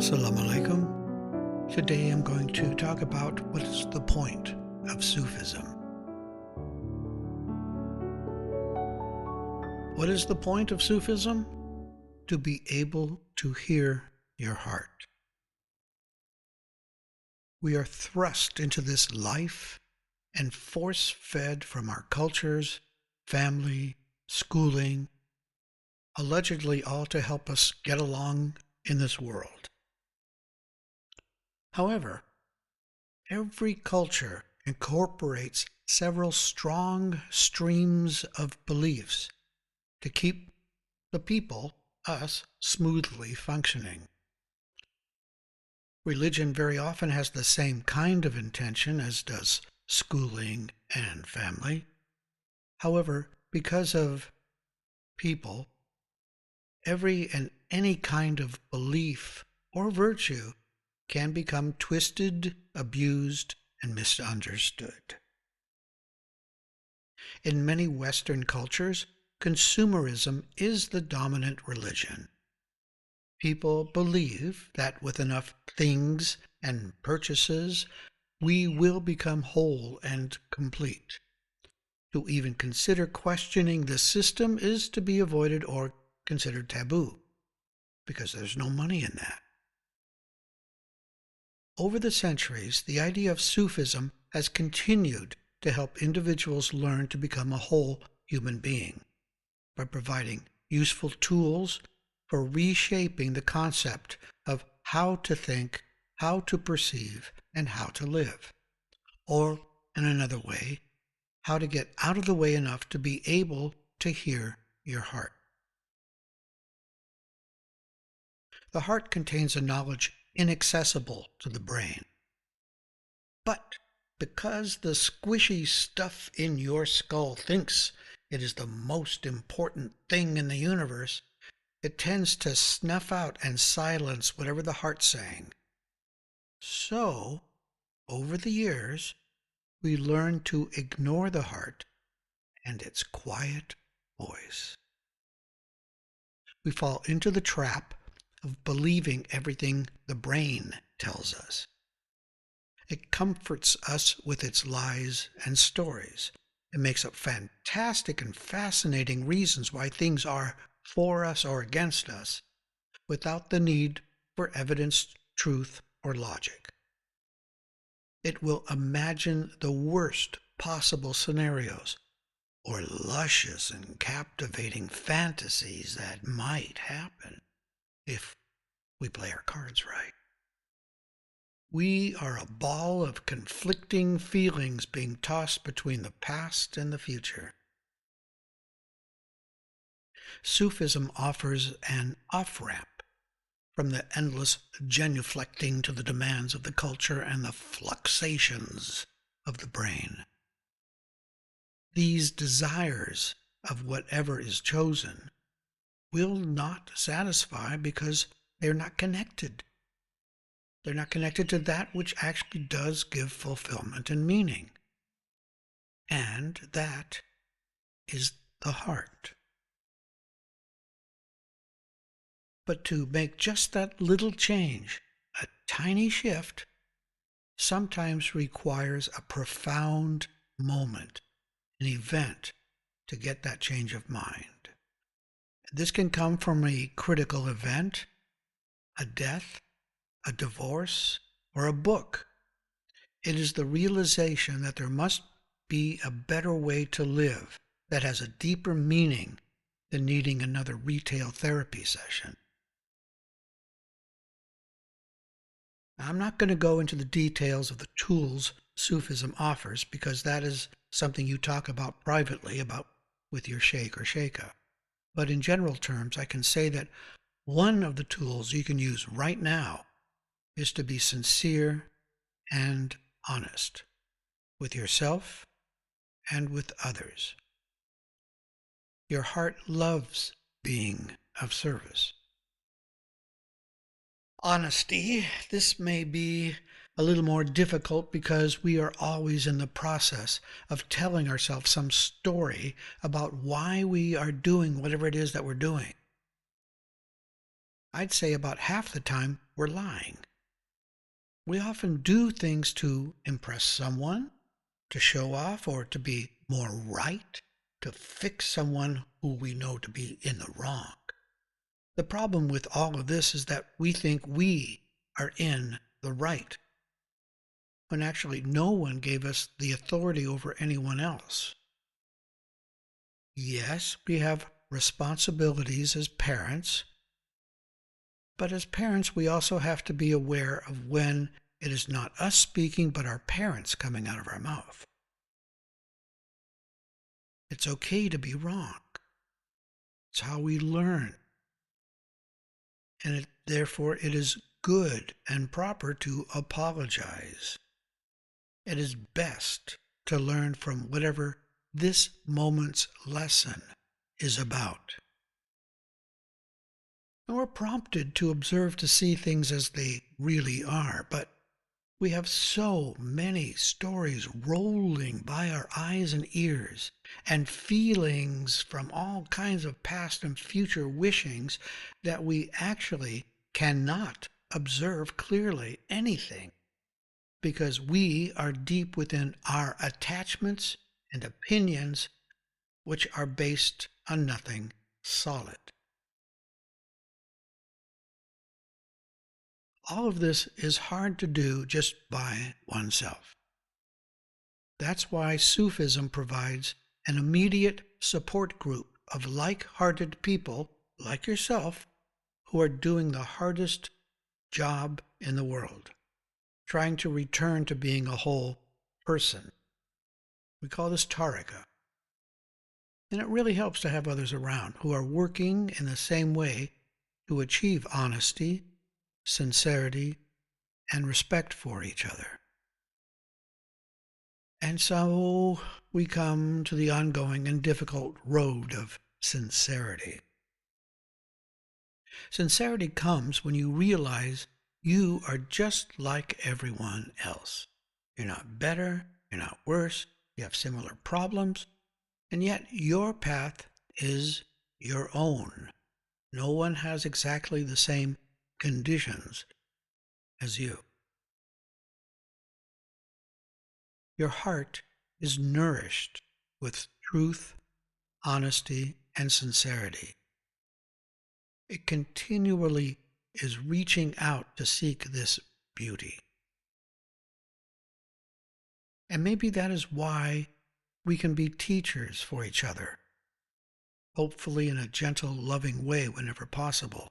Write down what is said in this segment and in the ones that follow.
Salaam Alaykum. Today I'm going to talk about what is the point of Sufism. What is the point of Sufism? To be able to hear your heart. We are thrust into this life and force-fed from our cultures, family, schooling, allegedly all to help us get along in this world. However, every culture incorporates several strong streams of beliefs to keep the people, us, smoothly functioning. Religion very often has the same kind of intention as does schooling and family. However, because of people, every and any kind of belief or virtue can become twisted, abused, and misunderstood. In many Western cultures, consumerism is the dominant religion. People believe that with enough things and purchases, we will become whole and complete. To even consider questioning the system is to be avoided or considered taboo, because there's no money in that. Over the centuries, the idea of Sufism has continued to help individuals learn to become a whole human being by providing useful tools for reshaping the concept of how to think, how to perceive, and how to live. Or, in another way, how to get out of the way enough to be able to hear your heart. The heart contains a knowledge inaccessible to the brain. But because the squishy stuff in your skull thinks it is the most important thing in the universe, it tends to snuff out and silence whatever the heart's saying. So, over the years, we learn to ignore the heart and its quiet voice. We fall into the trap of believing everything the brain tells us. It comforts us with its lies and stories. It makes up fantastic and fascinating reasons why things are for us or against us, without the need for evidence, truth, or logic. It will imagine the worst possible scenarios, or luscious and captivating fantasies that might happen if we play our cards right. We are a ball of conflicting feelings being tossed between the past and the future. Sufism offers an off-ramp from the endless genuflecting to the demands of the culture and the fluxations of the brain. These desires of whatever is chosen will not satisfy because they're not connected. They're not connected to that which actually does give fulfillment and meaning. And that is the heart. But to make just that little change, a tiny shift, sometimes requires a profound moment, an event, to get that change of mind. This can come from a critical event, a death, a divorce, or a book. It is the realization that there must be a better way to live that has a deeper meaning than needing another retail therapy session. I'm not going to go into the details of the tools Sufism offers because that is something you talk about privately with your sheikh or sheikha. But in general terms, I can say that one of the tools you can use right now is to be sincere and honest with yourself and with others. Your heart loves being of service. Honesty, this may be a little more difficult because we are always in the process of telling ourselves some story about why we are doing whatever it is that we're doing. I'd say about half the time we're lying. We often do things to impress someone, to show off, or to be more right, to fix someone who we know to be in the wrong. The problem with all of this is that we think we are in the right, when actually no one gave us the authority over anyone else. Yes, we have responsibilities as parents, but as parents we also have to be aware of when it is not us speaking but our parents coming out of our mouth. It's okay to be wrong. It's how we learn. And therefore it is good and proper to apologize. It is best to learn from whatever this moment's lesson is about. And we're prompted to observe to see things as they really are, but we have so many stories rolling by our eyes and ears, and feelings from all kinds of past and future wishings, that we actually cannot observe clearly anything, because we are deep within our attachments and opinions, which are based on nothing solid. All of this is hard to do just by oneself. That's why Sufism provides an immediate support group of like-hearted people like yourself who are doing the hardest job in the world, trying to return to being a whole person. We call this tarika. And it really helps to have others around who are working in the same way to achieve honesty, sincerity, and respect for each other. And so we come to the ongoing and difficult road of sincerity. Sincerity comes when you realize you are just like everyone else. You're not better, you're not worse, you have similar problems, and yet your path is your own. No one has exactly the same conditions as you. Your heart is nourished with truth, honesty, and sincerity. It continually is reaching out to seek this beauty. And maybe that is why we can be teachers for each other, hopefully in a gentle, loving way whenever possible.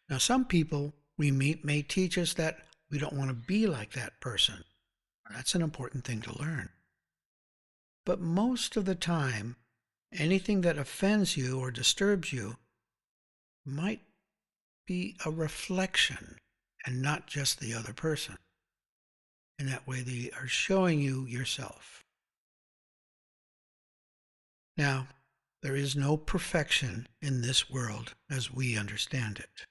Now, some people we meet may teach us that we don't want to be like that person. That's an important thing to learn. But most of the time, anything that offends you or disturbs you might be a reflection and not just the other person. In that way, they are showing you yourself. Now, there is no perfection in this world as we understand it.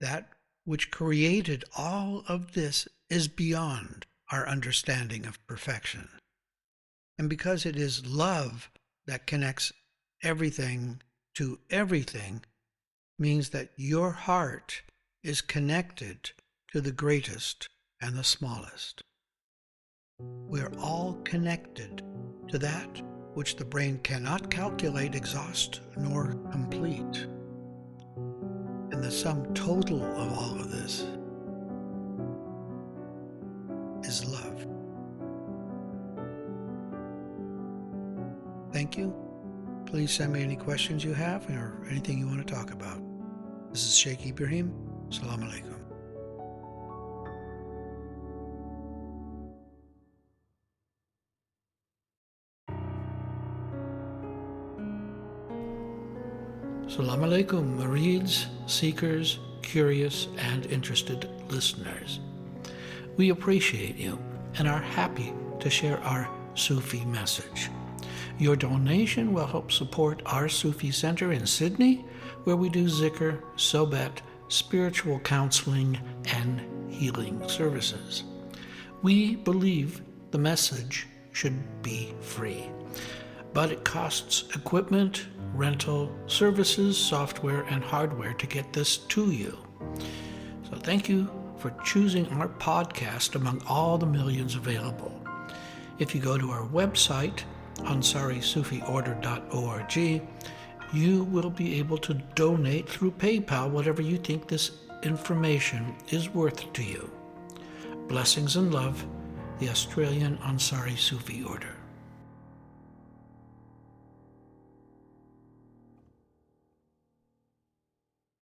That which created all of this is beyond our understanding of perfection. And because it is love that connects everything to everything, means that your heart is connected to the greatest and the smallest. We are all connected to that which the brain cannot calculate, exhaust, nor complete. And the sum total of all of this is love. Thank you. Please send me any questions you have or anything you want to talk about. This is shaykhibrahim. Salaam Alaykum. Salaam Alaykum, murids, seekers, curious, and interested listeners. We appreciate you and are happy to share our Sufi message. Your donation will help support our Sufi Center in Sydney, where we do zikr, sohbet, spiritual counseling, and healing services. We believe the message should be free, but it costs equipment, rental, services, software, and hardware to get this to you. So thank you for choosing our podcast among all the millions available. If you go to our website, AnsariSufiOrder.org, you will be able to donate through PayPal whatever you think this information is worth to you. Blessings and love, the Australian Ansari Sufi Order.